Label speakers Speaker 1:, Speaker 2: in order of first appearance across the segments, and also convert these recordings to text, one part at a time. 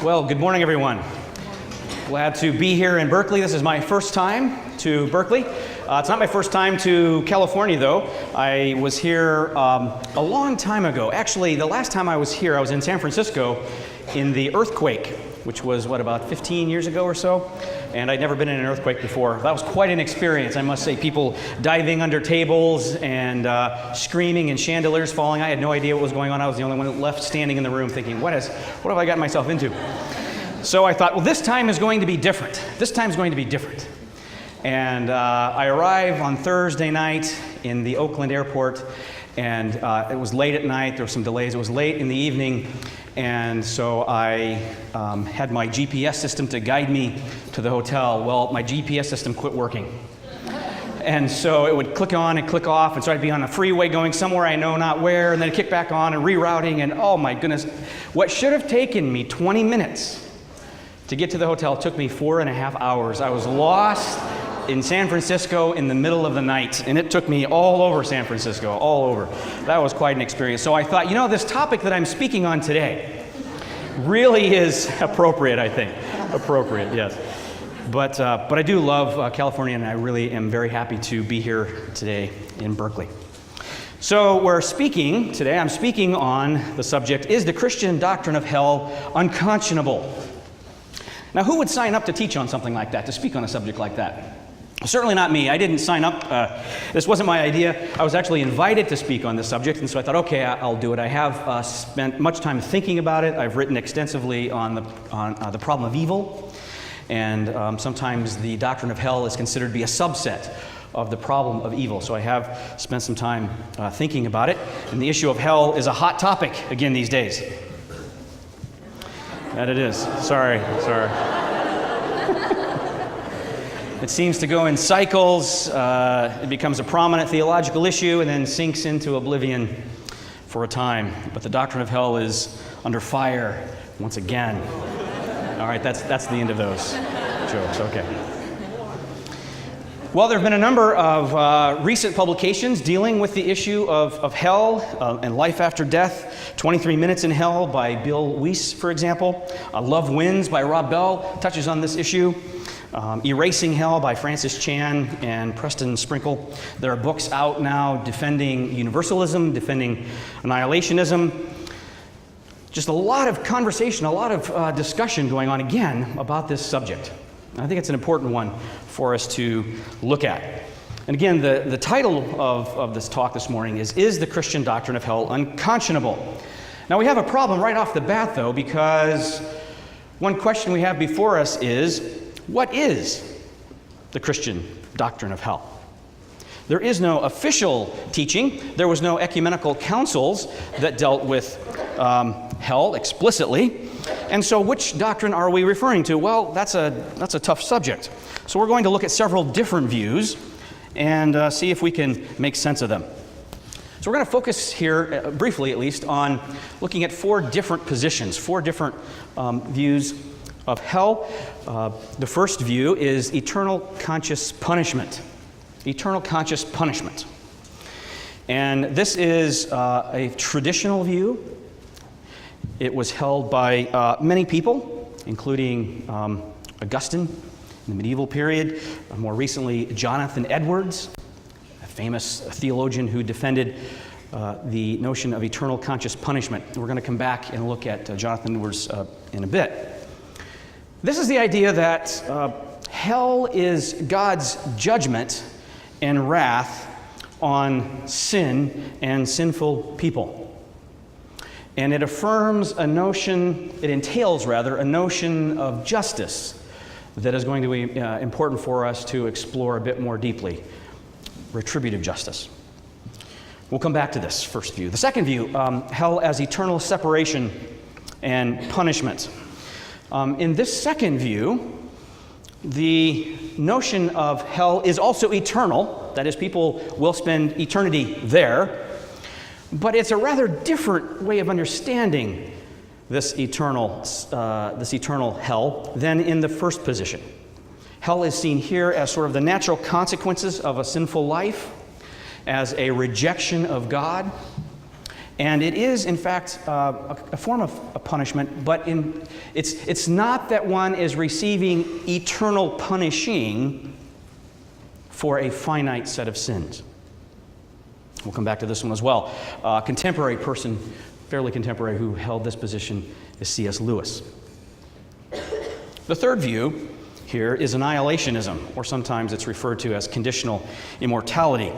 Speaker 1: Well, good morning, everyone. Glad to be here in Berkeley. This is my first time to Berkeley. It's not my first time to California, though. I was here a long time ago. Actually, the last time I was here, I was in San Francisco in the earthquake, which was, about 15 years ago or so? And I'd never been in an earthquake before. That was quite an experience, I must say. People diving under tables and screaming and chandeliers falling. I had no idea what was going on. I was the only one left standing in the room thinking, what have I gotten myself into? So I thought, well, this time is going to be different. This time is going to be different. And I arrived on Thursday night in the Oakland airport, and it was late at night. There were some delays. It was late in the evening, and so I had my GPS system to guide me to the hotel. Well, my GPS system quit working. And so it would click on and click off, and so I'd be on a freeway going somewhere I know not where, and then kick back on and rerouting, and oh my goodness. What should have taken me 20 minutes to get to the hotel took me 4.5 hours. I was lost in San Francisco in the middle of the night, and it took me all over San Francisco, all over. That was quite an experience. So I thought, this topic that I'm speaking on today really is appropriate, I think. Appropriate, yes. But I do love California, and I really am very happy to be here today in Berkeley. So I'm speaking on the subject, is the Christian doctrine of hell unconscionable? Now, who would sign up to teach on something like that, to speak on a subject like that? Certainly not me. I didn't sign up. This wasn't my idea. I was actually invited to speak on this subject, and so I thought, okay, I'll do it. I have spent much time thinking about it. I've written extensively on the problem of evil, and sometimes the doctrine of hell is considered to be a subset of the problem of evil. So I have spent some time thinking about it, and the issue of hell is a hot topic again these days. That it is. Sorry. It seems to go in cycles. It becomes a prominent theological issue and then sinks into oblivion for a time. But the doctrine of hell is under fire once again. All right, that's the end of those jokes. Okay. Well, there have been a number of recent publications dealing with the issue of hell and life after death. 23 Minutes in Hell by Bill Weiss, for example. Love Wins by Rob Bell touches on this issue. Erasing Hell by Francis Chan and Preston Sprinkle. There are books out now defending universalism, defending annihilationism. Just a lot of conversation, a lot of discussion going on again about this subject. I think it's an important one for us to look at. And again, the title of this talk this morning is the Christian Doctrine of Hell Unconscionable? Now we have a problem right off the bat, though, because one question we have before us is, what is the Christian doctrine of hell? There is no official teaching. There was no ecumenical councils that dealt with hell explicitly. And so which doctrine are we referring to? Well, that's a tough subject. So we're going to look at several different views and see if we can make sense of them. So we're going to focus here, briefly at least, on looking at four different positions, four different views of hell. The first view is eternal conscious punishment. Eternal conscious punishment. And this is a traditional view. It was held by many people, including Augustine in the medieval period, more recently Jonathan Edwards, a famous theologian who defended the notion of eternal conscious punishment. We're going to come back and look at Jonathan Edwards in a bit. This is the idea that hell is God's judgment and wrath on sin and sinful people. And it entails a notion of justice that is going to be important for us to explore a bit more deeply. Retributive justice. We'll come back to this first view. The second view, hell as eternal separation and punishment. In this second view, the notion of hell is also eternal. That is, people will spend eternity there. But it's a rather different way of understanding this eternal hell than in the first position. Hell is seen here as sort of the natural consequences of a sinful life, as a rejection of God, And it is, in fact, a form of a punishment, but it's not that one is receiving eternal punishing for a finite set of sins. We'll come back to this one as well. A contemporary person, fairly contemporary, who held this position is C.S. Lewis. The third view here is Annihilationism, or sometimes it's referred to as conditional immortality.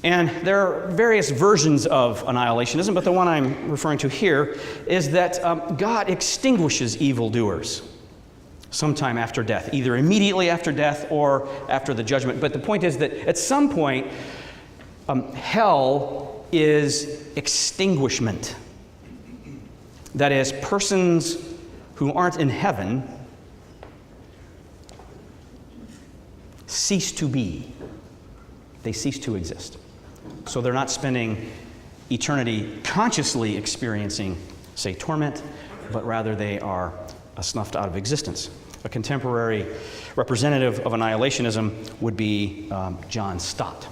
Speaker 1: And there are various versions of annihilationism, but the one I'm referring to here is that God extinguishes evildoers sometime after death, either immediately after death or after the judgment. But the point is that at some point, hell is extinguishment. That is, persons who aren't in heaven cease to be. They cease to exist. So they're not spending eternity consciously experiencing, say, torment, but rather they are snuffed out of existence. A contemporary representative of annihilationism would be John Stott.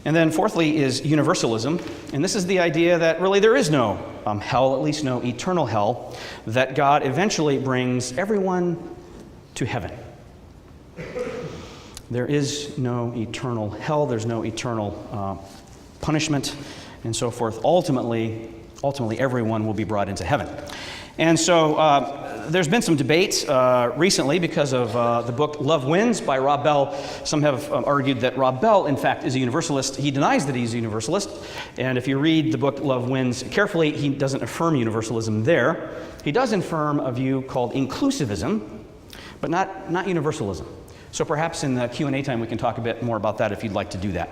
Speaker 1: And then fourthly is universalism, and this is the idea that really there is no hell, at least no eternal hell, that God eventually brings everyone to heaven. There is no eternal hell, there's no eternal punishment, and so forth. Ultimately, everyone will be brought into heaven. And so there's been some debate recently because of the book Love Wins by Rob Bell. Some have argued that Rob Bell, in fact, is a universalist. He denies that he's a universalist. And if you read the book Love Wins carefully, he doesn't affirm universalism there. He does affirm a view called inclusivism, but not universalism. So perhaps in the Q&A time we can talk a bit more about that if you'd like to do that.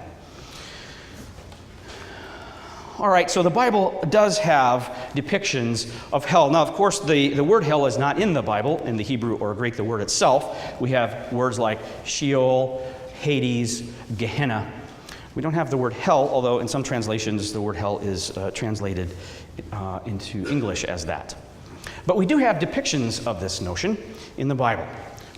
Speaker 1: All right, so the Bible does have depictions of hell. Now, of course, the word hell is not in the Bible, in the Hebrew or Greek, the word itself. We have words like Sheol, Hades, Gehenna. We don't have the word hell, although in some translations the word hell is translated into English as that. But we do have depictions of this notion in the Bible.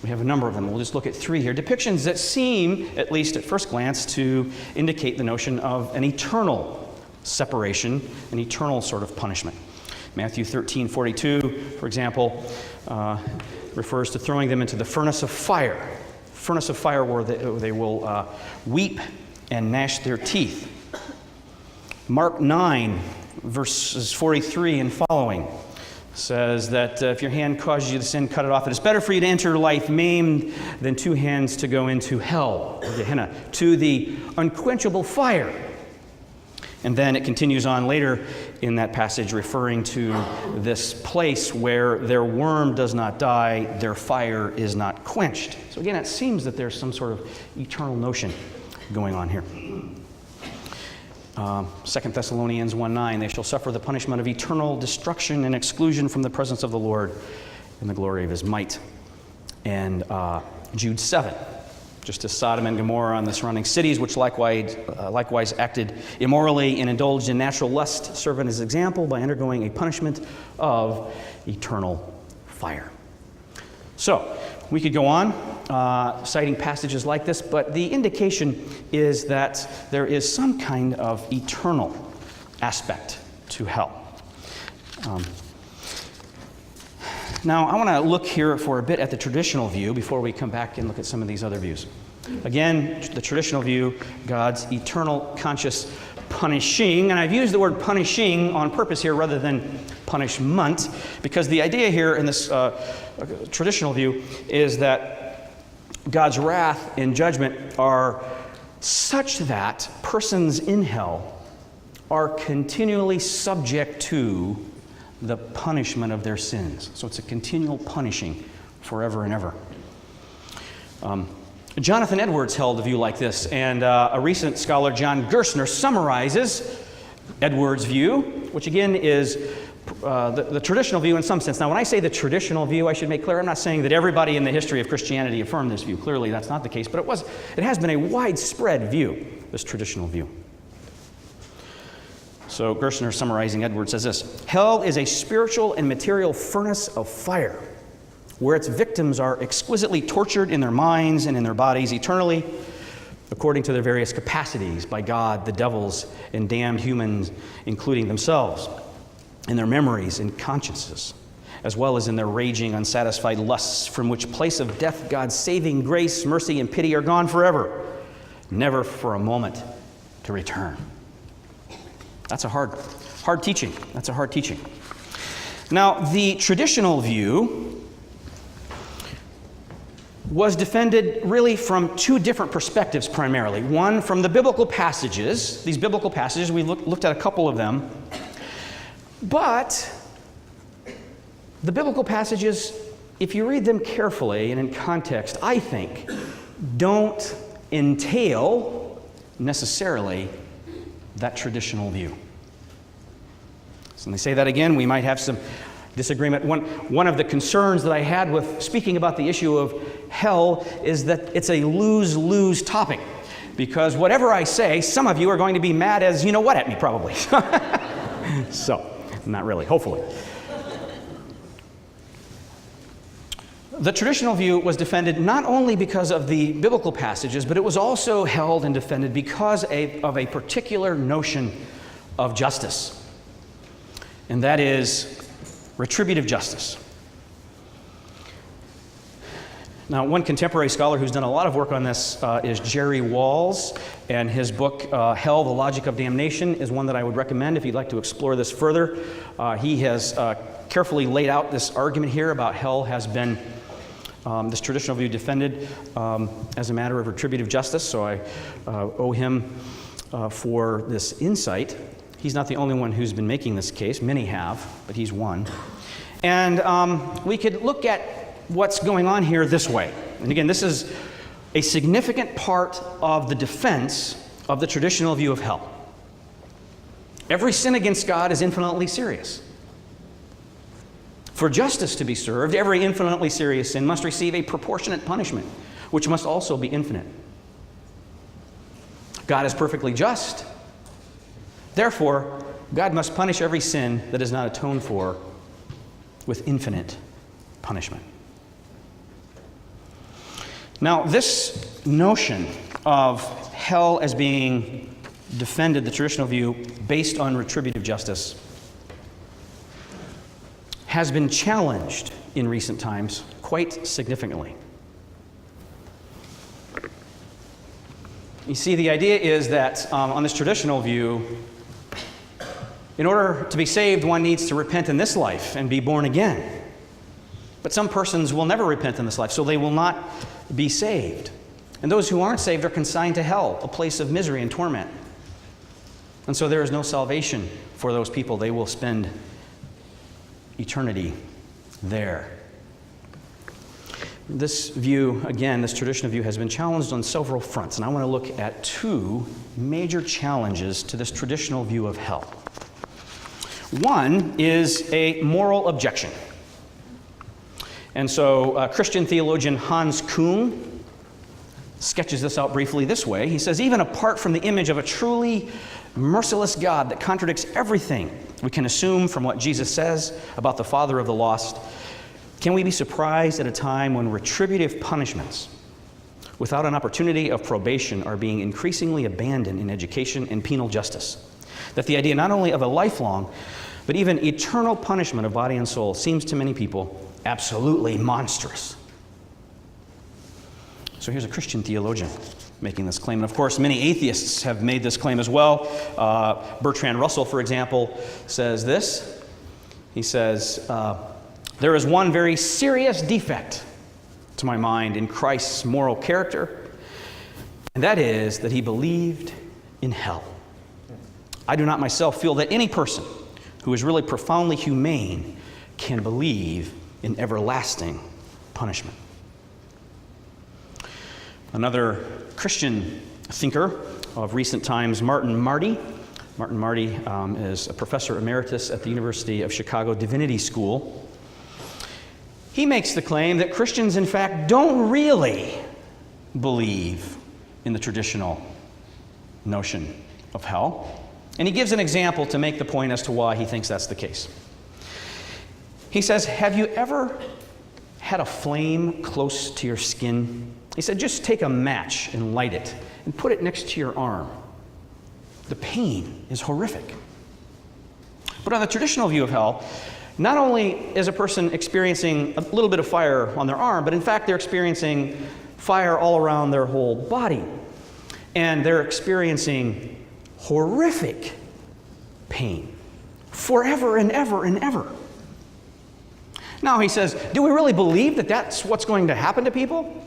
Speaker 1: We have a number of them. We'll just look at three here. Depictions that seem, at least at first glance, to indicate the notion of an eternal separation, an eternal sort of punishment. Matthew 13:42, for example, refers to throwing them into the furnace of fire. Furnace of fire where they will weep and gnash their teeth. Mark 9, verses 43 and following says that if your hand causes you to sin, cut it off. It is better for you to enter life maimed than two hands to go into hell, or Gehenna, to the unquenchable fire. And then it continues on later in that passage referring to this place where their worm does not die, their fire is not quenched. So again, it seems that there's some sort of eternal notion going on here. 2 Thessalonians 1:9, they shall suffer the punishment of eternal destruction and exclusion from the presence of the Lord in the glory of his might. And Jude 7, just as Sodom and Gomorrah and the surrounding cities, which likewise acted immorally and indulged in natural lust, serve as an example by undergoing a punishment of eternal fire. So, we could go on citing passages like this, but the indication is that there is some kind of eternal aspect to hell. Now, I want to look here for a bit at the traditional view before we come back and look at some of these other views. Again, the traditional view, God's eternal conscious punishing, and I've used the word punishing on purpose here rather than punishment, because the idea here in this traditional view is that God's wrath and judgment are such that persons in hell are continually subject to the punishment of their sins. So it's a continual punishing forever and ever. Jonathan Edwards held a view like this, and a recent scholar, John Gerstner, summarizes Edwards' view, which again is the traditional view in some sense. Now, when I say the traditional view, I should make clear, I'm not saying that everybody in the history of Christianity affirmed this view. Clearly, that's not the case, but it has been a widespread view, this traditional view. So Gerstner, summarizing Edwards, says this: hell is a spiritual and material furnace of fire, where its victims are exquisitely tortured in their minds and in their bodies eternally, according to their various capacities by God, the devils, and damned humans, including themselves, in their memories and consciences, as well as in their raging, unsatisfied lusts, from which place of death God's saving grace, mercy, and pity are gone forever, never for a moment to return. That's a hard teaching. That's a hard teaching. Now, the traditional view was defended really from two different perspectives primarily. One, from the biblical passages. These biblical passages, we looked at a couple of them. But the biblical passages, if you read them carefully and in context, I think, don't entail necessarily that traditional view. So let me say that again. We might have some disagreement. One of the concerns that I had with speaking about the issue of hell is that it's a lose-lose topic. Because whatever I say, some of you are going to be mad as you know what at me, probably. So, not really, hopefully. The traditional view was defended not only because of the biblical passages, but it was also held and defended because of a particular notion of justice. And that is retributive justice. Now, one contemporary scholar who's done a lot of work on this is Jerry Walls, and his book, Hell, the Logic of Damnation, is one that I would recommend if you'd like to explore this further. He has carefully laid out this argument here about hell has been, this traditional view, defended as a matter of retributive justice, so I owe him for this insight. He's not the only one who's been making this case. Many have, but he's one. And we could look at what's going on here this way. And again, this is a significant part of the defense of the traditional view of hell. Every sin against God is infinitely serious. For justice to be served, every infinitely serious sin must receive a proportionate punishment, which must also be infinite. God is perfectly just. Therefore, God must punish every sin that is not atoned for with infinite punishment. Now, this notion of hell as being defended, the traditional view, based on retributive justice, has been challenged in recent times quite significantly. You see, the idea is that on this traditional view, in order to be saved, one needs to repent in this life and be born again. But some persons will never repent in this life, so they will not be saved. And those who aren't saved are consigned to hell, a place of misery and torment. And so there is no salvation for those people. They will spend eternity there. This view, again, this traditional view has been challenged on several fronts, and I want to look at two major challenges to this traditional view of hell. One is a moral objection. And so Christian theologian Hans Kuhn sketches this out briefly this way. He says, even apart from the image of a truly merciless God that contradicts everything we can assume from what Jesus says about the Father of the lost, can we be surprised at a time when retributive punishments without an opportunity of probation are being increasingly abandoned in education and penal justice? That the idea not only of a lifelong, but even eternal punishment of body and soul seems to many people absolutely monstrous. So here's a Christian theologian making this claim. And of course, many atheists have made this claim as well. Bertrand Russell, for example, says this. He says, there is one very serious defect, to my mind, in Christ's moral character, and that is that he believed in hell. I do not myself feel that any person who is really profoundly humane can believe in everlasting punishment. Another Christian thinker of recent times, Martin Marty. Martin Marty is a professor emeritus at the University of Chicago Divinity School. He makes the claim that Christians, in fact, don't really believe in the traditional notion of hell. And he gives an example to make the point as to why he thinks that's the case. He says, have you ever had a flame close to your skin He said, just take a match and light it and put it next to your arm. The pain is horrific. But on the traditional view of hell, not only is a person experiencing a little bit of fire on their arm, but in fact they're experiencing fire all around their whole body. And they're experiencing horrific pain forever and ever and ever. Now he says, do we really believe that that's what's going to happen to people?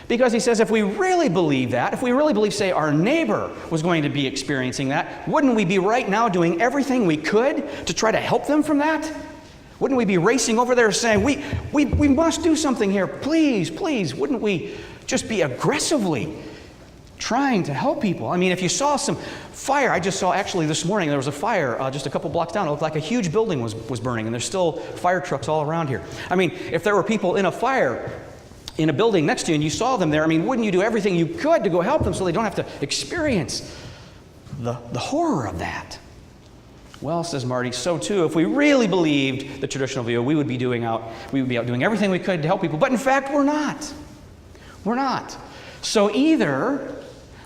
Speaker 1: Because he says if we really believe that, if we really believe, say, our neighbor was going to be experiencing that, wouldn't we be right now doing everything we could to try to help them from that? Wouldn't we be racing over there saying, we must do something here, please, please? Wouldn't we just be aggressively trying to help people? I mean, if you saw some fire, I just saw actually this morning, there was a fire just a couple blocks down. It looked like a huge building was burning, and there's still fire trucks all around here. I mean, if there were people in a fire in a building next to you and you saw them there, I mean, wouldn't you do everything you could to go help them so they don't have to experience the horror of that? Well, says Marty, so too, if we really believed the traditional view, we would be out doing everything we could to help people. But in fact, we're not. We're not. So either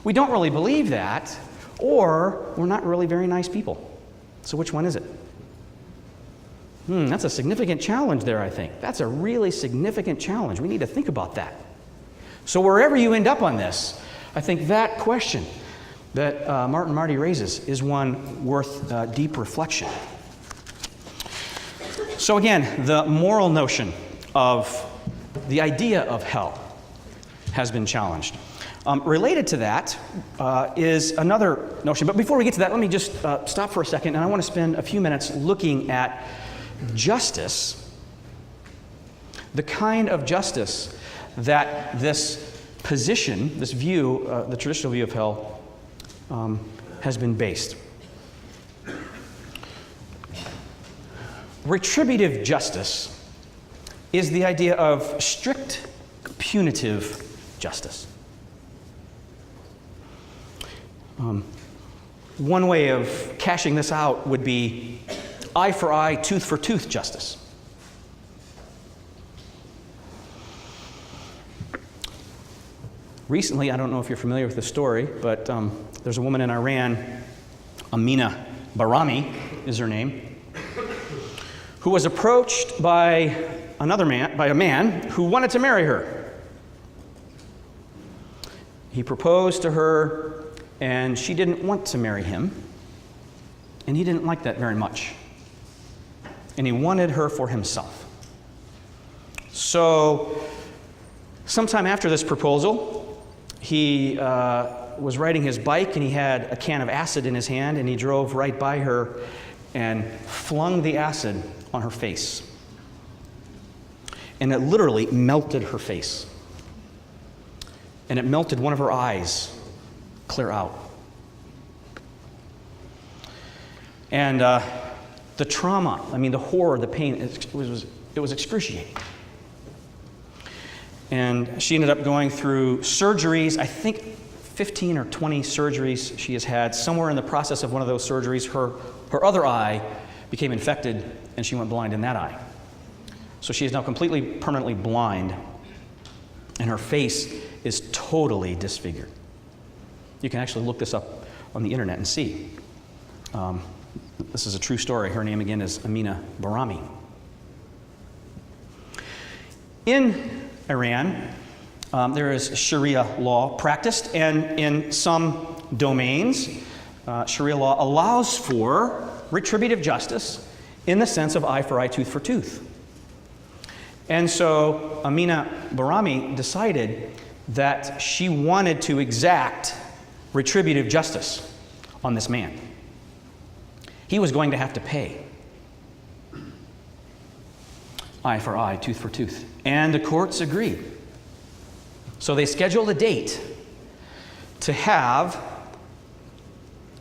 Speaker 1: we don't really believe that, or we're not really very nice people. So which one is it? That's a significant challenge there, I think. That's a really significant challenge. We need to think about that. So wherever you end up on this, I think that question that Marty raises is one worth deep reflection. So again, the moral notion of the idea of hell has been challenged. Related to that is another notion. But before we get to that, let me just stop for a second, and I want to spend a few minutes looking at justice, the kind of justice that this position, this view, the traditional view of hell, has been based. Retributive justice is the idea of strict punitive justice. One way of cashing this out would be eye for eye, tooth for tooth justice. Recently, I don't know if you're familiar with this story, but there's a woman in Iran, Amina Barami is her name, who was approached by a man who wanted to marry her. He proposed to her, and she didn't want to marry him, and he didn't like that very much. And he wanted her for himself. So, sometime after this proposal, he was riding his bike and he had a can of acid in his hand, and he drove right by her and flung the acid on her face. And it literally melted her face. And it melted one of her eyes clear out. And the trauma, the horror, the pain, it was excruciating. And she ended up going through surgeries, I think 15 or 20 surgeries she has had. Somewhere in the process of one of those surgeries, her other eye became infected and she went blind in that eye. So she is now completely, permanently blind, and her face is totally disfigured. You can actually look this up on the internet and see. This is a true story. Her name again is Amina Barami. In Iran, there is Sharia law practiced, and in some domains, Sharia law allows for retributive justice in the sense of eye for eye, tooth for tooth. And so Amina Barami decided that she wanted to exact retributive justice on this man. He was going to have to pay. Eye for eye, tooth for tooth. And the courts agreed. So they scheduled a date to have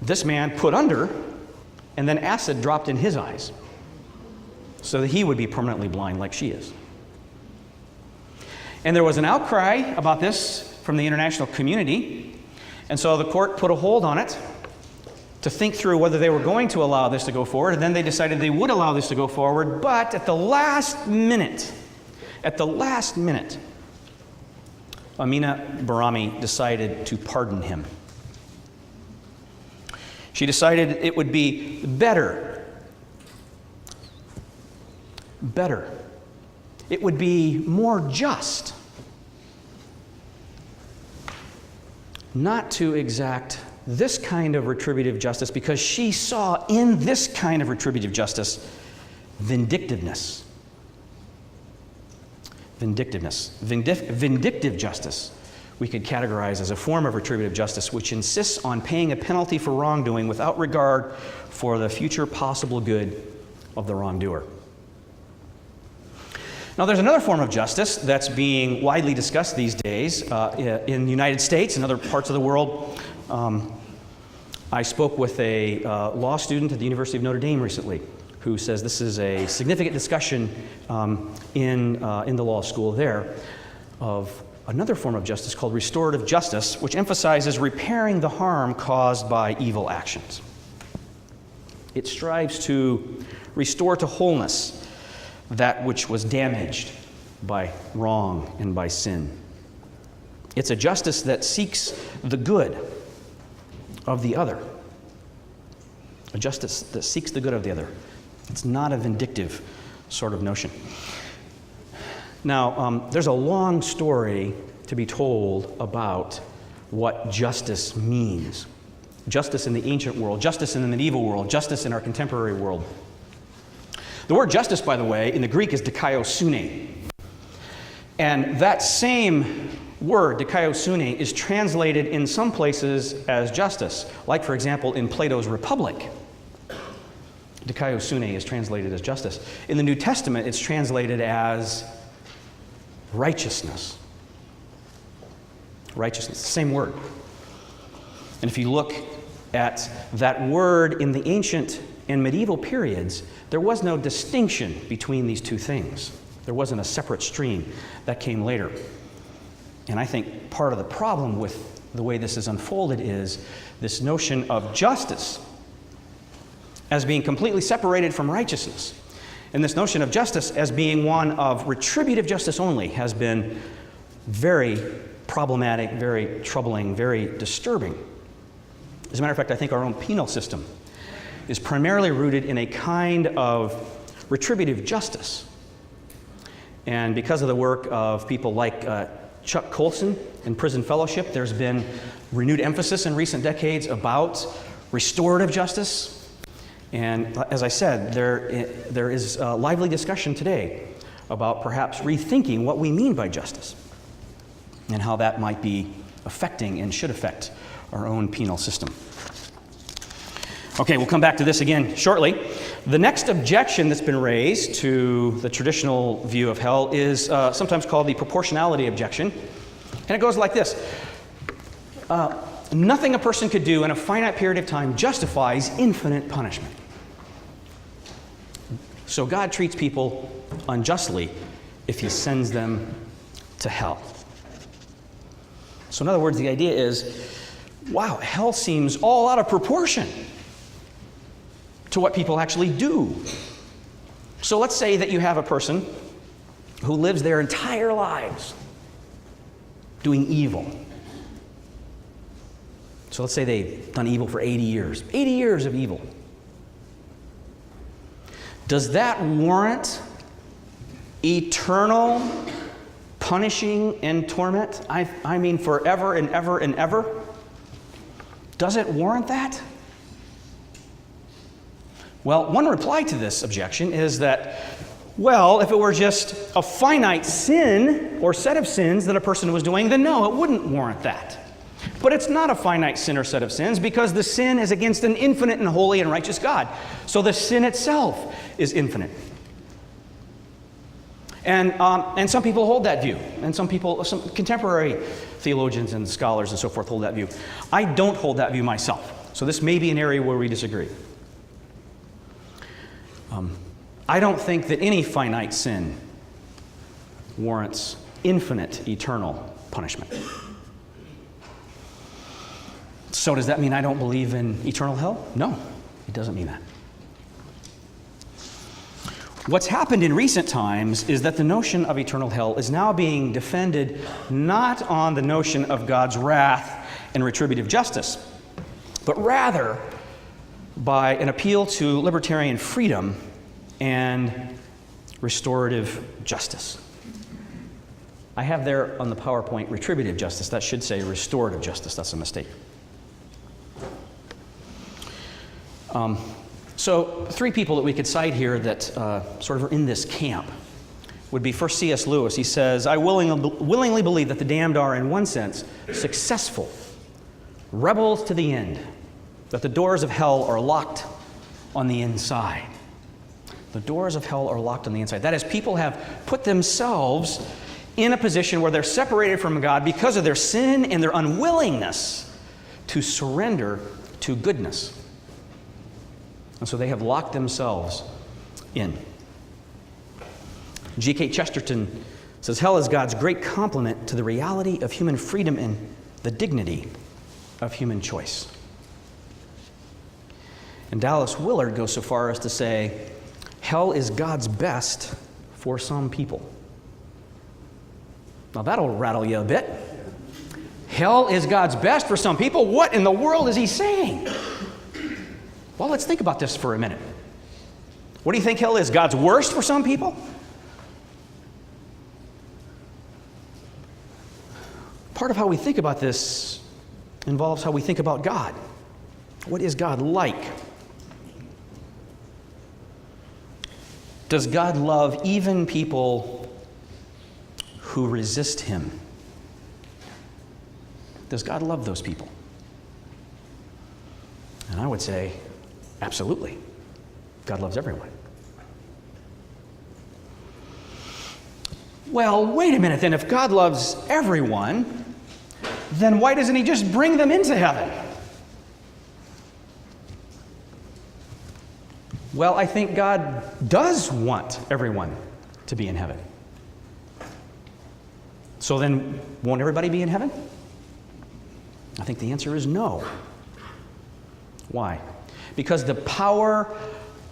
Speaker 1: this man put under and then acid dropped in his eyes so that he would be permanently blind like she is. And there was an outcry about this from the international community, and so the court put a hold on it to think through whether they were going to allow this to go forward, and then they decided they would allow this to go forward, but at the last minute, Amina Barami decided to pardon him. She decided it would be better. It would be more just not to exact this kind of retributive justice, because she saw in this kind of retributive justice vindictiveness. Vindictive justice we could categorize as a form of retributive justice which insists on paying a penalty for wrongdoing without regard for the future possible good of the wrongdoer. Now, there's another form of justice that's being widely discussed these days in the United States and other parts of the world. I spoke with a law student at the University of Notre Dame recently who says this is a significant discussion in the law school there of another form of justice called restorative justice, which emphasizes repairing the harm caused by evil actions. It strives to restore to wholeness that which was damaged by wrong and by sin. It's a justice that seeks the good of the other. A justice that seeks the good of the other. It's not a vindictive sort of notion. Now, there's a long story to be told about what justice means. Justice in the ancient world, justice in the medieval world, justice in our contemporary world. The word justice, by the way, in the Greek is dikaiosune. And that same word, dikaiosune, is translated in some places as justice. Like, for example, in Plato's Republic, dikaiosune is translated as justice. In the New Testament, it's translated as righteousness. Righteousness, same word. And if you look at that word in the ancient and medieval periods, there was no distinction between these two things. There wasn't a separate stream. That came later. And I think part of the problem with the way this is unfolded is this notion of justice as being completely separated from righteousness. And this notion of justice as being one of retributive justice only has been very problematic, very troubling, very disturbing. As a matter of fact, I think our own penal system is primarily rooted in a kind of retributive justice. And because of the work of people like Chuck Colson in Prison Fellowship, there's been renewed emphasis in recent decades about restorative justice. And as I said, there is a lively discussion today about perhaps rethinking what we mean by justice and how that might be affecting and should affect our own penal system. Okay, we'll come back to this again shortly. The next objection that's been raised to the traditional view of hell is sometimes called the Proportionality Objection. And it goes like this. Nothing a person could do in a finite period of time justifies infinite punishment. So God treats people unjustly if he sends them to hell. So in other words, the idea is, wow, hell seems all out of proportion to what people actually do. So let's say that you have a person who lives their entire lives doing evil. So let's say they've done evil for 80 years. 80 years of evil. Does that warrant eternal punishing and torment? I mean forever and ever and ever? Does it warrant that? Well, one reply to this objection is that, well, if it were just a finite sin or set of sins that a person was doing, then no, it wouldn't warrant that. But it's not a finite sin or set of sins because the sin is against an infinite and holy and righteous God. So the sin itself is infinite. And some people hold that view. And some contemporary theologians and scholars and so forth hold that view. I don't hold that view myself. So this may be an area where we disagree. I don't think that any finite sin warrants infinite eternal punishment. So does that mean I don't believe in eternal hell? No, it doesn't mean that. What's happened in recent times is that the notion of eternal hell is now being defended not on the notion of God's wrath and retributive justice, but rather by an appeal to libertarian freedom and restorative justice. I have there on the PowerPoint retributive justice. That should say restorative justice. That's a mistake. So 3 people that we could cite here that sort of are in this camp would be first C.S. Lewis. He says, I willingly believe that the damned are, in one sense, successful, rebels to the end, that the doors of hell are locked on the inside. The doors of hell are locked on the inside. That is, people have put themselves in a position where they're separated from God because of their sin and their unwillingness to surrender to goodness. And so they have locked themselves in. G.K. Chesterton says, hell is God's great compliment to the reality of human freedom and the dignity of human choice. And Dallas Willard goes so far as to say, hell is God's best for some people. Now that'll rattle you a bit. Hell is God's best for some people? What in the world is he saying? Well, let's think about this for a minute. What do you think hell is? God's worst for some people? Part of how we think about this involves how we think about God. What is God like? Does God love even people who resist him? Does God love those people? And I would say, absolutely. God loves everyone. Well, wait a minute then. If God loves everyone, then why doesn't he just bring them into heaven? Well, I think God does want everyone to be in heaven. So then, won't everybody be in heaven? I think the answer is no. Why? Because the power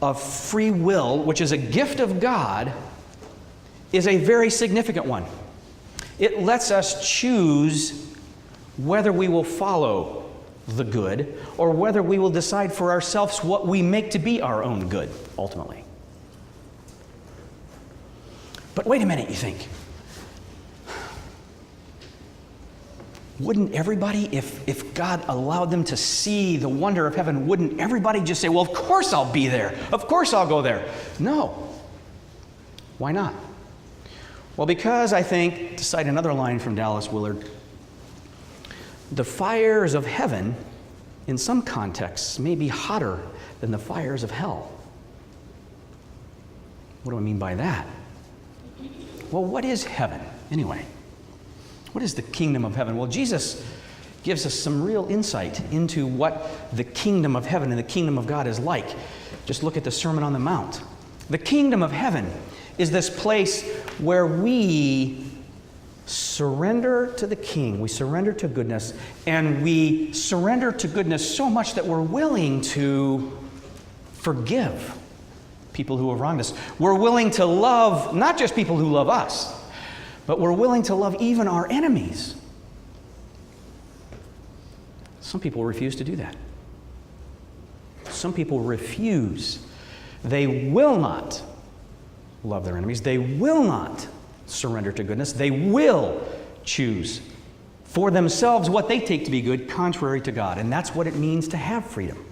Speaker 1: of free will, which is a gift of God, is a very significant one. It lets us choose whether we will follow the good or whether we will decide for ourselves what we make to be our own good, ultimately. But wait a minute, you think. Wouldn't everybody, if God allowed them to see the wonder of heaven, wouldn't everybody just say, well, of course I'll be there. Of course I'll go there. No. Why not? Well, because I think, to cite another line from Dallas Willard, the fires of heaven, in some contexts, may be hotter than the fires of hell. What do I mean by that? Well, what is heaven, anyway? What is the kingdom of heaven? Well, Jesus gives us some real insight into what the kingdom of heaven and the kingdom of God is like. Just look at the Sermon on the Mount. The kingdom of heaven is this place where we surrender to the King, we surrender to goodness, and we surrender to goodness so much that we're willing to forgive people who have wronged us. We're willing to love not just people who love us, but we're willing to love even our enemies. Some people refuse to do that. Some people refuse. They will not love their enemies. They will not surrender to goodness. They will choose for themselves what they take to be good, contrary to God. And that's what it means to have freedom.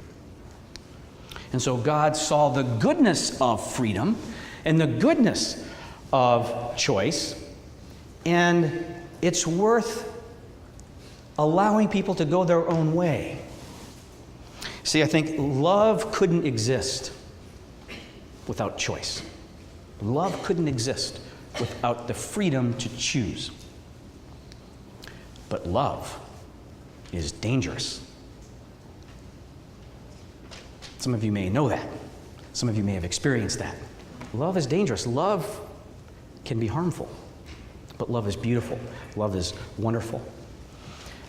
Speaker 1: And so God saw the goodness of freedom and the goodness of choice, and it's worth allowing people to go their own way. See, I think love couldn't exist without choice. Love couldn't exist without the freedom to choose. But love is dangerous. Some of you may know that. Some of you may have experienced that. Love is dangerous. Love can be harmful. But love is beautiful. Love is wonderful.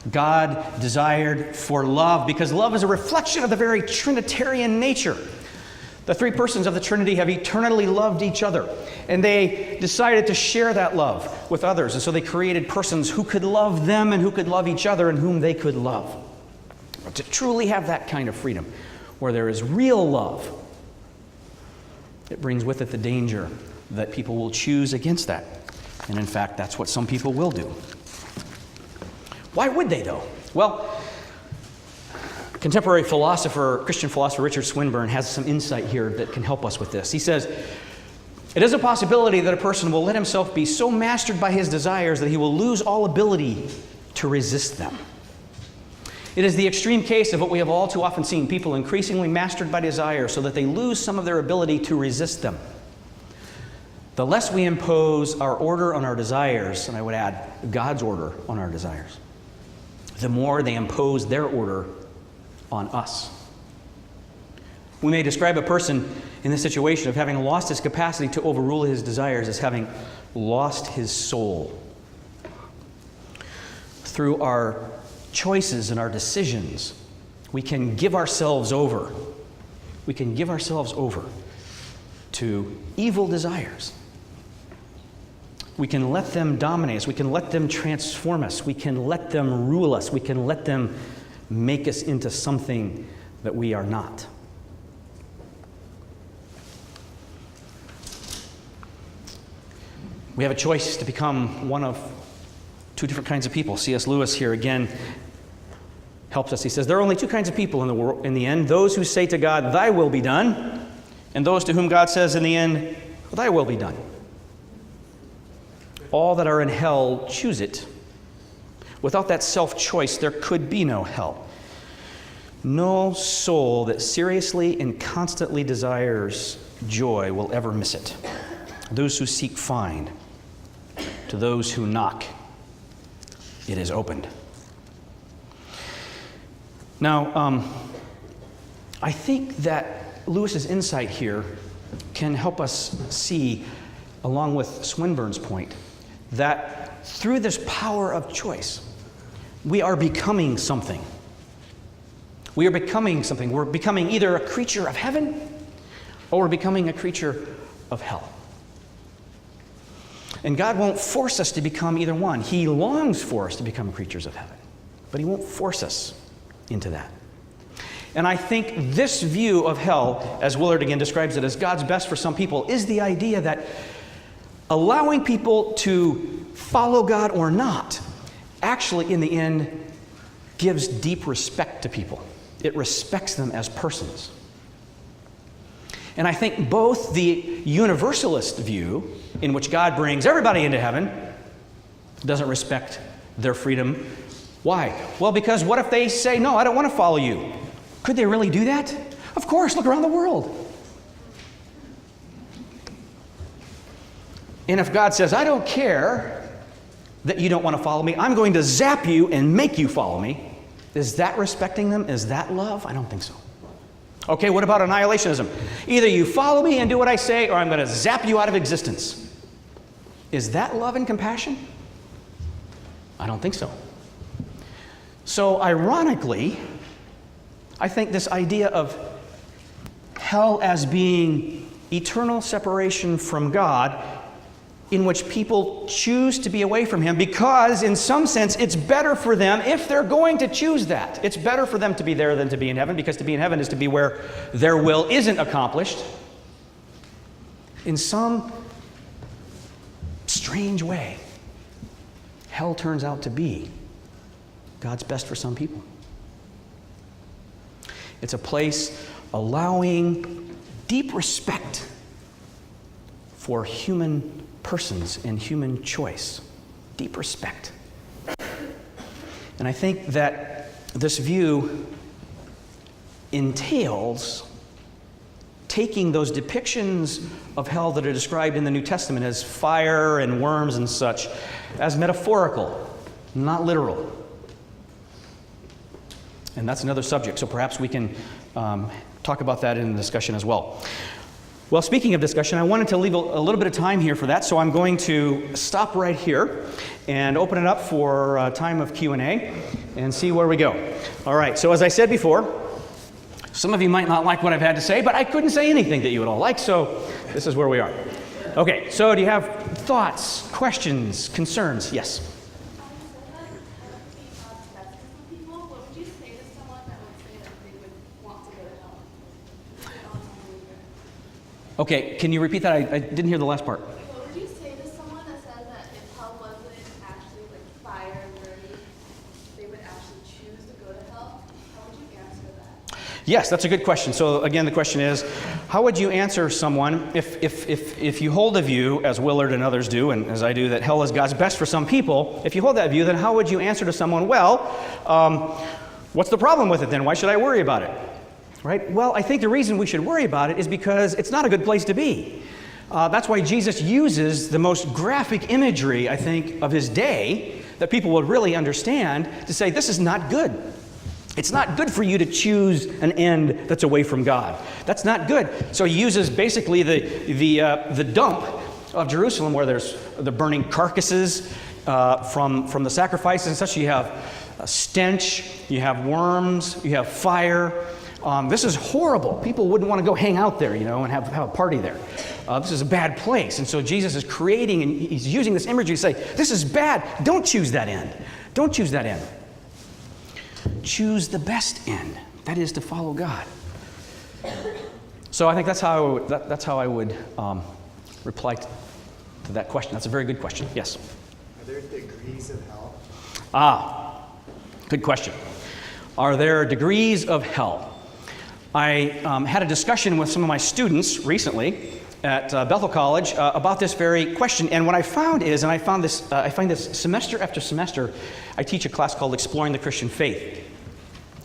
Speaker 1: God desired for love because love is a reflection of the very Trinitarian nature. The three persons of the Trinity have eternally loved each other, and they decided to share that love with others. And so they created persons who could love them and who could love each other and whom they could love. But to truly have that kind of freedom, where there is real love, it brings with it the danger that people will choose against that. And in fact, that's what some people will do. Why would they, though? Well, contemporary Christian philosopher Richard Swinburne has some insight here that can help us with this. He says, it is a possibility that a person will let himself be so mastered by his desires that he will lose all ability to resist them. It is the extreme case of what we have all too often seen, people increasingly mastered by desire so that they lose some of their ability to resist them. The less we impose our order on our desires, and I would add God's order on our desires, the more they impose their order on us. We may describe a person in this situation of having lost his capacity to overrule his desires as having lost his soul. Through our choices and our decisions, we can give ourselves over. We can give ourselves over to evil desires. We can let them dominate us. We can let them transform us. We can let them rule us. We can let them make us into something that we are not. We have a choice to become one of two different kinds of people. C.S. Lewis here again helps us. He says, there are only two kinds of people in the world in the end, those who say to God, thy will be done, and those to whom God says in the end, thy will be done. All that are in hell choose it. Without that self-choice, there could be no hell. No soul that seriously and constantly desires joy will ever miss it. Those who seek find. To those who knock, it is opened. Now, I think that Lewis's insight here can help us see, along with Swinburne's point, that through this power of choice, we are becoming something. We are becoming something. We're becoming either a creature of heaven or we're becoming a creature of hell. And God won't force us to become either one. He longs for us to become creatures of heaven, but He won't force us into that. And I think this view of hell, as Willard again describes it as God's best for some people, is the idea that allowing people to follow God or not actually, in the end, gives deep respect to people. It respects them as persons. And I think both the universalist view, in which God brings everybody into heaven, doesn't respect their freedom. Why? Well, because what if they say, no, I don't want to follow you? Could they really do that? Of course, look around the world. And if God says, I don't care that you don't want to follow me, I'm going to zap you and make you follow me, is that respecting them? Is that love? I don't think so. Okay, what about annihilationism? Either you follow me and do what I say, or I'm going to zap you out of existence. Is that love and compassion? I don't think so. So, ironically, I think this idea of hell as being eternal separation from God, in which people choose to be away from Him because, in some sense, it's better for them if they're going to choose that. It's better for them to be there than to be in heaven, because to be in heaven is to be where their will isn't accomplished. In some strange way, hell turns out to be God's best for some people. It's a place allowing deep respect for human persons and human choice. Deep respect. And I think that this view entails taking those depictions of hell that are described in the New Testament as fire and worms and such as metaphorical, not literal. And that's another subject, so perhaps we can talk about that in the discussion as well. Well, speaking of discussion, I wanted to leave a little bit of time here for that, so I'm going to stop right here and open it up for a time of Q&A and see where we go. All right, so as I said before, Some of you might not like what I've had to say, but I couldn't say anything that you would all like, so this is where we are. Okay, so do you have thoughts, questions, concerns? Yes? Okay, can you repeat that? I didn't hear the last part.
Speaker 2: What would you say to someone that says that if hell wasn't actually like fire and burning, they would actually choose to go to hell? How would you answer that?
Speaker 1: Yes, that's a good question. So again, the question is, how would you answer someone if you hold a view, as Willard and others do, and as I do, that hell is God's best for some people? If you hold that view, then how would you answer to someone, well, what's the problem with it then? Why should I worry about it? Right? Well, I think the reason we should worry about it is because it's not a good place to be. That's why Jesus uses the most graphic imagery, I think, of his day that people would really understand to say, this is not good. It's not good for you to choose an end that's away from God. That's not good. So he uses basically the dump of Jerusalem where there's the burning carcasses from the sacrifices and such. You have a stench, you have worms, you have fire. This is horrible. People wouldn't want to go hang out there, and have a party there. This is a bad place. And so Jesus is creating, and he's using this imagery to say, this is bad. Don't choose that end. Don't choose that end. Choose the best end. That is to follow God. So I think that's how I would reply to that question. That's a very good question. Yes?
Speaker 3: Are there degrees of
Speaker 1: Ah,
Speaker 3: hell?
Speaker 1: good question. Are there degrees of hell? I had a discussion with some of my students recently at Bethel College about this very question, and what I found is, and I find this semester after semester, I teach a class called Exploring the Christian Faith,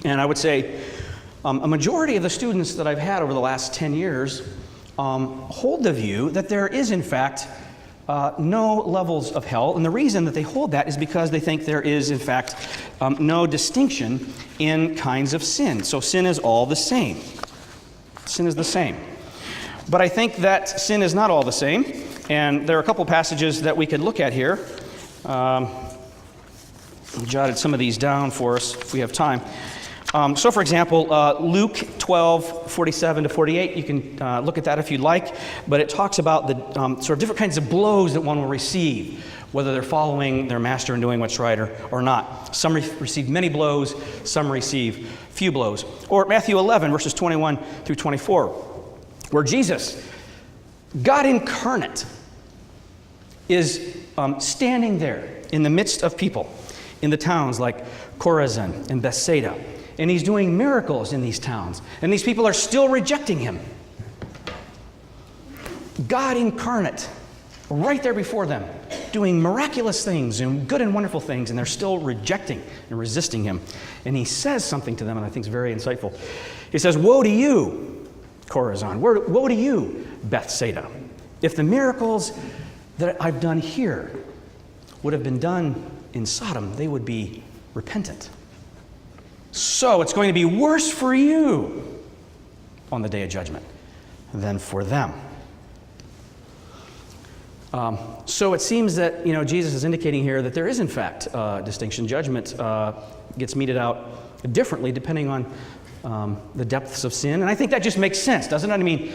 Speaker 1: and I would say a majority of the students that I've had over the last 10 years hold the view that there is, in fact, no levels of hell, and the reason that they hold that is because they think there is, in fact, no distinction in kinds of sin. So sin is all the same. Sin is the same. But I think that sin is not all the same, and there are a couple passages that we could look at here. I jotted some of these down for us if we have time. So, for example, Luke 12:47 to 48, you can look at that if you'd like, but it talks about the sort of different kinds of blows that one will receive, whether they're following their master and doing what's right or not. Some receive many blows, some receive few blows. Or Matthew 11, verses 21 through 24, where Jesus, God incarnate, is standing there in the midst of people in the towns like Chorazin and Bethsaida. And he's doing miracles in these towns. And these people are still rejecting him. God incarnate, right there before them, doing miraculous things and good and wonderful things, and they're still rejecting and resisting him. And he says something to them, and I think is very insightful. He says, "Woe to you, Chorazin. Woe to you, Bethsaida. If the miracles that I've done here would have been done in Sodom, they would be repentant. So it's going to be worse for you on the day of judgment than for them." So it seems that Jesus is indicating here that there is in fact distinction. Judgment gets meted out differently depending on the depths of sin, and I think that just makes sense, doesn't it? I mean,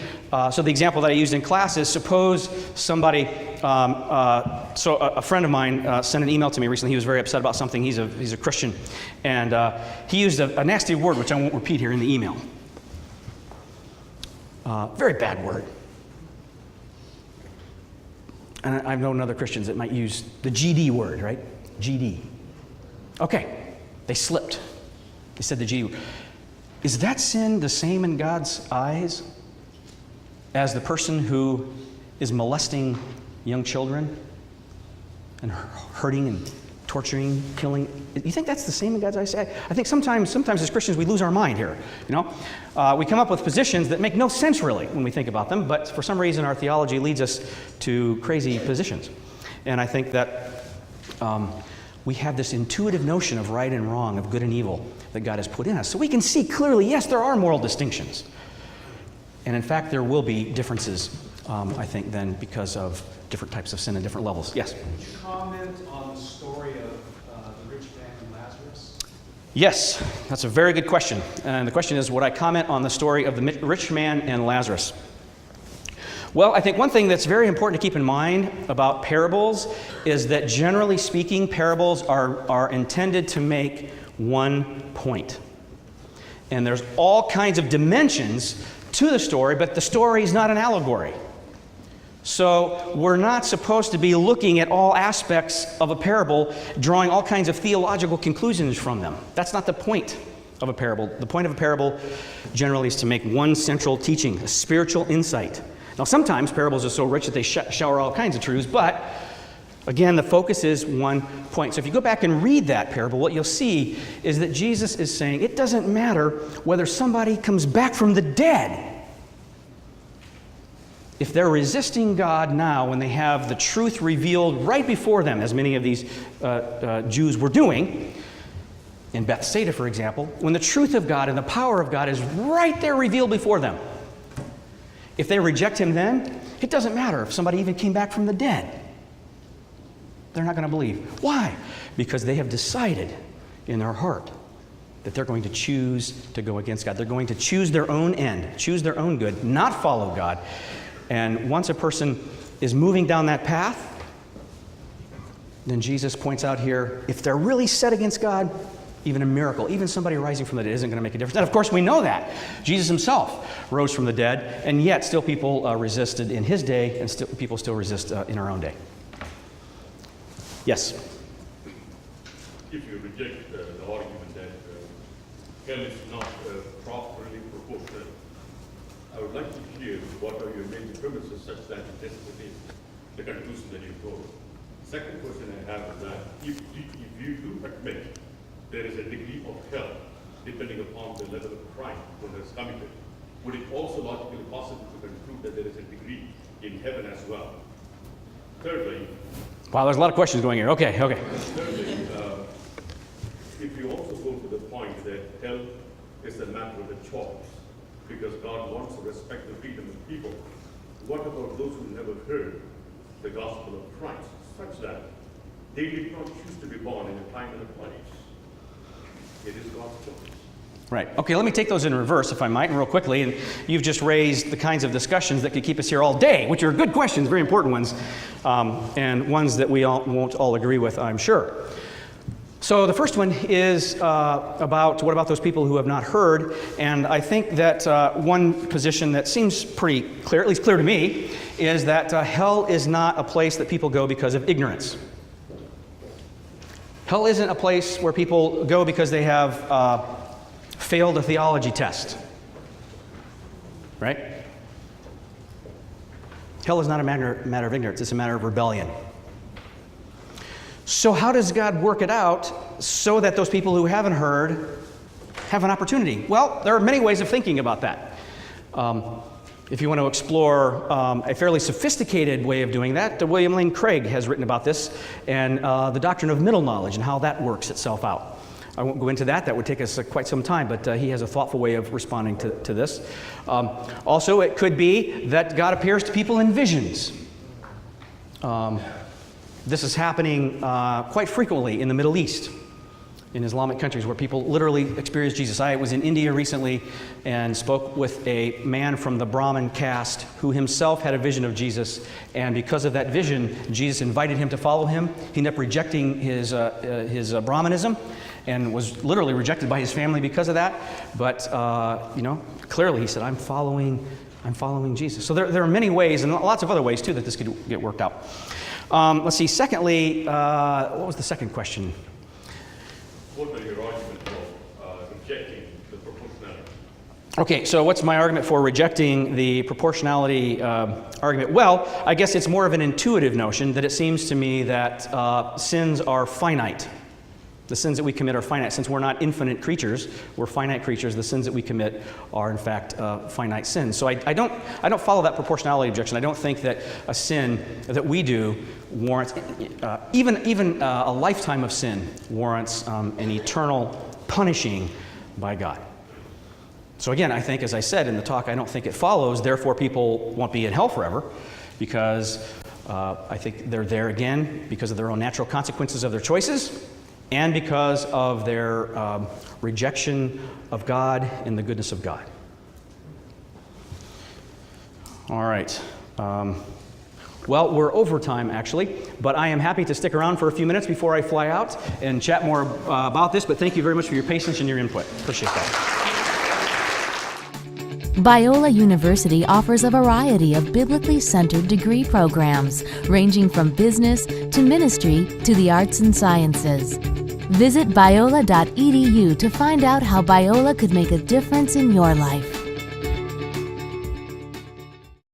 Speaker 1: so the example that I used in class is, suppose somebody. So a friend of mine sent an email to me recently. He was very upset about something. He's a Christian, and he used a nasty word, which I won't repeat here in the email. Very bad word. And I've known other Christians that might use the GD word, right? GD. Okay, they slipped. They said the GD word. Is that sin the same in God's eyes as the person who is molesting young children and hurting and torturing, killing? You think that's the same in God's eyes? I think sometimes as Christians we lose our mind here. We come up with positions that make no sense really when we think about them, but for some reason our theology leads us to crazy positions. And I think that we have this intuitive notion of right and wrong, of good and evil that God has put in us. So we can see clearly, yes, there are moral distinctions. And in fact, there will be differences, I think, then because of different types of sin and different levels. Yes?
Speaker 3: Would you comment on the story of the rich man and Lazarus?
Speaker 1: Yes, that's a very good question. And the question is, would I comment on the story of the rich man and Lazarus? Well, I think one thing that's very important to keep in mind about parables is that generally speaking, parables are intended to make one point. And there's all kinds of dimensions to the story, but the story is not an allegory. So we're not supposed to be looking at all aspects of a parable, drawing all kinds of theological conclusions from them. That's not the point of a parable. The point of a parable generally is to make one central teaching, a spiritual insight. Now, sometimes parables are so rich that they shower all kinds of truths, but again, the focus is one point. So if you go back and read that parable, what you'll see is that Jesus is saying it doesn't matter whether somebody comes back from the dead. If they're resisting God now when they have the truth revealed right before them, as many of these Jews were doing, in Bethsaida, for example, when the truth of God and the power of God is right there revealed before them, if they reject him then, it doesn't matter if somebody even came back from the dead. They're not going to believe. Why? Because they have decided in their heart that they're going to choose to go against God. They're going to choose their own end, choose their own good, not follow God. And once a person is moving down that path, then Jesus points out here, if they're really set against God, even a miracle, even somebody rising from the dead isn't going to make a difference. And of course we know that. Jesus himself rose from the dead, and yet still people resisted in his day, and people still resist in our own day. Yes?
Speaker 4: If you reject the argument that hell is not properly proportional, I would like to hear what are your major premises such that it necessitates the conclusion that you draw. Second question I have is that if you do admit there is a degree of hell depending upon the level of crime one has committed, would it also logically possible to conclude that there is a degree in heaven as well? Thirdly,
Speaker 1: Wow, there's a lot of questions going here. Okay.
Speaker 4: thirdly, if you also go to the point that hell is a matter of a choice, because God wants to respect the freedom of people, what about those who never heard the gospel of Christ, such that they did not choose to be born in a time and a place? It is God's choice.
Speaker 1: Right. Okay, let me take those in reverse, if I might, and real quickly. And you've just raised the kinds of discussions that could keep us here all day, which are good questions, very important ones, and ones that we won't all agree with, I'm sure. So the first one is about what about those people who have not heard? And I think that one position that seems pretty clear, at least clear to me, is that hell is not a place that people go because of ignorance. Hell isn't a place where people go because they have failed a theology test. Right? Hell is not a matter of ignorance, it's a matter of rebellion. So how does God work it out so that those people who haven't heard have an opportunity? Well, there are many ways of thinking about that. If you want to explore a fairly sophisticated way of doing that, William Lane Craig has written about this, and the doctrine of middle knowledge and how that works itself out. I won't go into that. That would take us quite some time, but he has a thoughtful way of responding to this. Also, it could be that God appears to people in visions. This is happening quite frequently in the Middle East, in Islamic countries, where people literally experience Jesus. I was in India recently and spoke with a man from the Brahmin caste who himself had a vision of Jesus, and because of that vision, Jesus invited him to follow him. He ended up rejecting his Brahmanism and was literally rejected by his family because of that. But clearly he said, I'm following Jesus. So there are many ways, and lots of other ways too, that this could get worked out. Let's see. Secondly, what was the second question?
Speaker 4: What are your arguments for rejecting the proportionality?
Speaker 1: Okay, so what's my argument for rejecting the proportionality argument? Well, I guess it's more of an intuitive notion that it seems to me that sins are finite. The sins that we commit are finite. Since we're not infinite creatures, we're finite creatures. The sins that we commit are, in fact, finite sins. So I don't follow that proportionality objection. I don't think that a sin that we do warrants, even a lifetime of sin warrants an eternal punishing by God. So again, I think, as I said in the talk, I don't think it follows. Therefore, people won't be in hell forever, because I think they're there again because of their own natural consequences of their choices. and because of their rejection of God and the goodness of God. All right. Well, we're over time, actually, but I am happy to stick around for a few minutes before I fly out and chat more about this, but thank you very much for your patience and your input. Appreciate that.
Speaker 5: Biola University offers a variety of biblically centered degree programs, ranging from business to ministry to the arts and sciences. Visit biola.edu to find out how Biola could make a difference in your life.